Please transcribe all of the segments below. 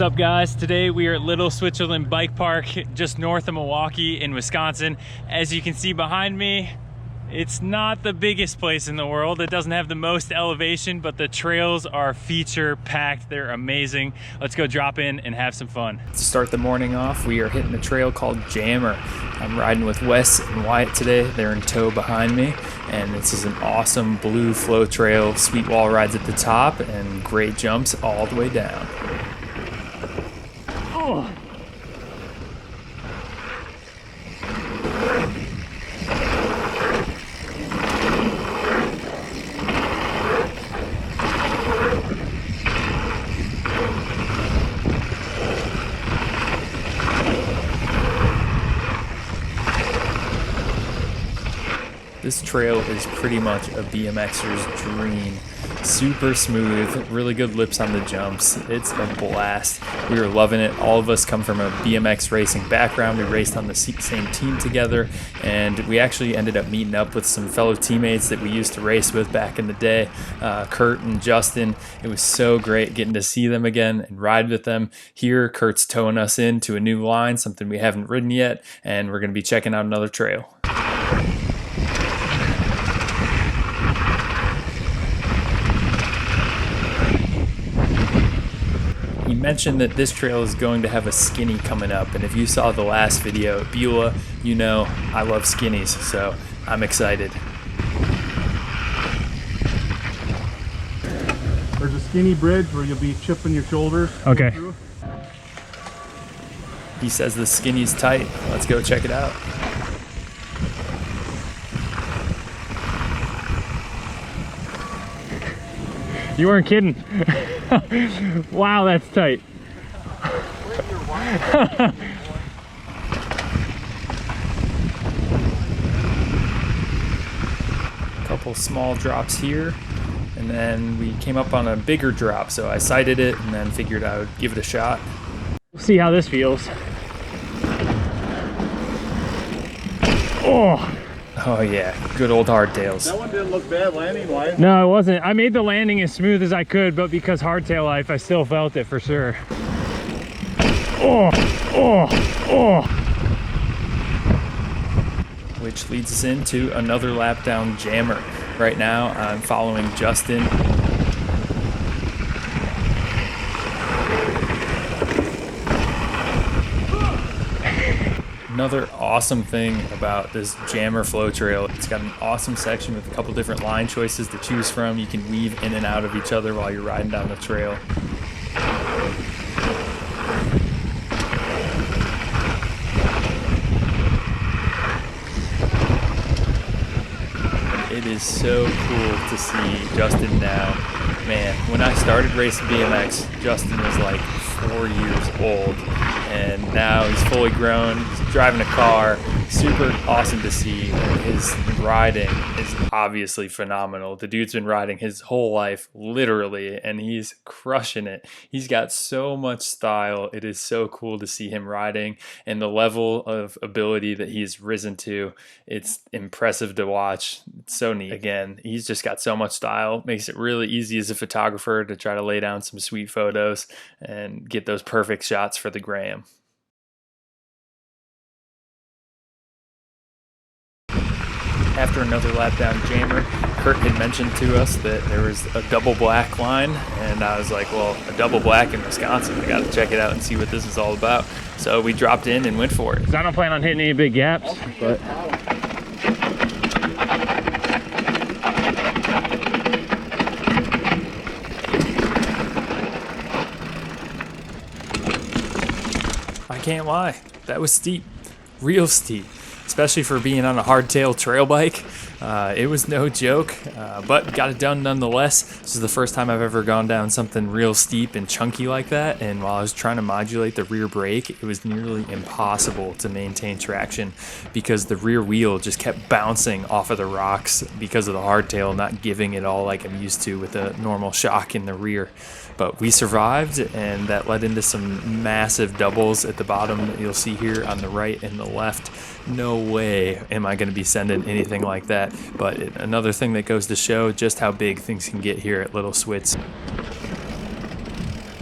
What's up, guys? Today we are at Little Switzerland Bike Park just north of Milwaukee in Wisconsin. As you can see behind me, it's not the biggest place in the world. It doesn't have the most elevation, but the trails are feature packed. They're amazing. Let's go drop in and have some fun. To start the morning off, we are hitting a trail called Jammer. I'm riding with Wes and Wyatt today. They're in tow behind me, and this is an awesome blue flow trail, sweet wall rides at the top and great jumps all the way down. Oh. This trail is pretty much a BMXer's dream. Super smooth, really good lips on the jumps. It's a blast. We are loving it. All of us come from a BMX racing background. We raced on the same team together, and we actually ended up meeting up with some fellow teammates that we used to race with back in the day, Kurt and Justin. It was so great getting to see them again and ride with them. Here, Kurt's towing us into a new line, something we haven't ridden yet, and we're going to be checking out another trail. He mentioned that this trail is going to have a skinny coming up, and if you saw the last video at Beulah, you know I love skinnies, so I'm excited. There's a skinny bridge where you'll be chipping your shoulders. Okay. He says the skinny's tight. Let's go check it out. You weren't kidding. Wow, that's tight. Couple small drops here, and then we came up on a bigger drop, so I sighted it and then figured I would give it a shot. We'll see how this feels. Oh. Oh yeah, good old hardtails. That one didn't look bad landing-wise. No, it wasn't. I made the landing as smooth as I could, but because hardtail life, I still felt it for sure. Oh, oh, oh. Which leads us into another lap down Jammer. Right now, I'm following Justin. Another awesome thing about this Jammer flow trail, it's got an awesome section with a couple different line choices to choose from. You can weave in and out of each other while you're riding down the trail. It is so cool to see Justin now. Man, when I started racing BMX, Justin was like 4 years old, and now he's fully grown. He's driving a car. Super awesome to see. His riding is obviously phenomenal. The dude's been riding his whole life, literally, and he's crushing it. He's got so much style. It is so cool to see him riding, and the level of ability that he's risen to, it's impressive to watch. It's so neat. Again, he's just got so much style. Makes it really easy as a photographer to try to lay down some sweet photos and get those perfect shots for the gram. After another lap down Jammer, Kurt had mentioned to us that there was a double black line, and I was like, well, a double black in Wisconsin, I got to check it out and see what this is all about. So we dropped in and went for it. I don't plan on hitting any big gaps, but I can't lie, that was steep, real steep. Especially for being on a hardtail trail bike. It was no joke, but got it done nonetheless. This is the first time I've ever gone down something real steep and chunky like that, and while I was trying to modulate the rear brake, it was nearly impossible to maintain traction because the rear wheel just kept bouncing off of the rocks because of the hardtail not giving it all like I'm used to with a normal shock in the rear. But we survived, and that led into some massive doubles at the bottom that you'll see here on the right and the left. No way am I going to be sending anything like that, but another thing that goes to show just how big things can get here at Little Switz.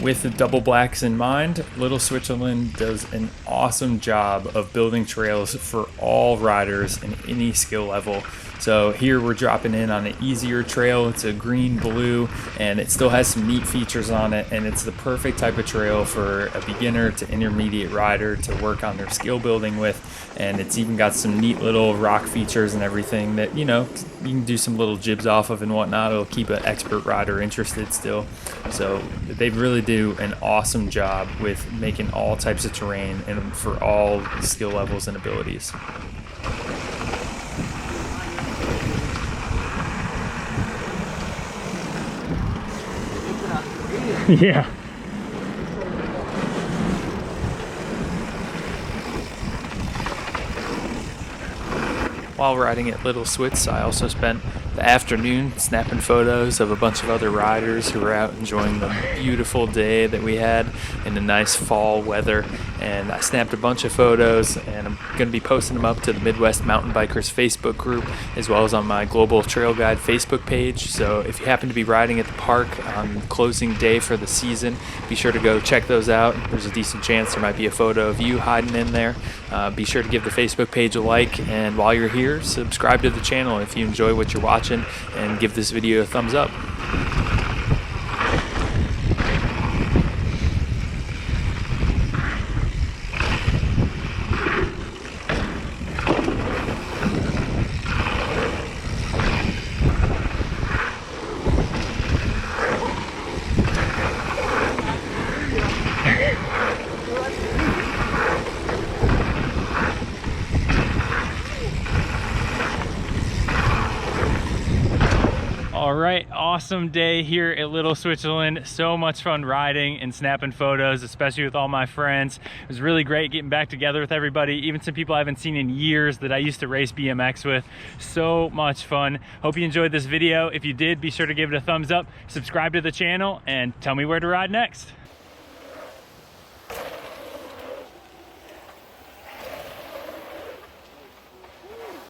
With the double blacks in mind, Little Switzerland does an awesome job of building trails for all riders in any skill level. So here we're dropping in on an easier trail. It's a green blue and it still has some neat features on it, and it's the perfect type of trail for a beginner to intermediate rider to work on their skill building with. And it's even got some neat little rock features and everything that, you know, you can do some little jibs off of and whatnot. It'll keep an expert rider interested still. So they really do an awesome job with making all types of terrain and for all skill levels and abilities. Yeah. While riding at Little Switz, I also spent the afternoon snapping photos of a bunch of other riders who were out enjoying the beautiful day that we had in the nice fall weather. And I snapped a bunch of photos, and I'm going to be posting them up to the Midwest Mountain Bikers Facebook group, as well as on my Global Trail Guide Facebook page. So if you happen to be riding at the park on closing day for the season, be sure to go check those out. There's a decent chance there might be a photo of you hiding in there. Be sure to give the Facebook page a like, and while you're here, subscribe to the channel if you enjoy what you're watching, and give this video a thumbs up. All right, awesome day here at Little Switzerland. So much fun riding and snapping photos, especially with all my friends. It was really great getting back together with everybody, even some people I haven't seen in years that I used to race BMX with. So much fun. Hope you enjoyed this video. If you did, be sure to give it a thumbs up, subscribe to the channel, and tell me where to ride next.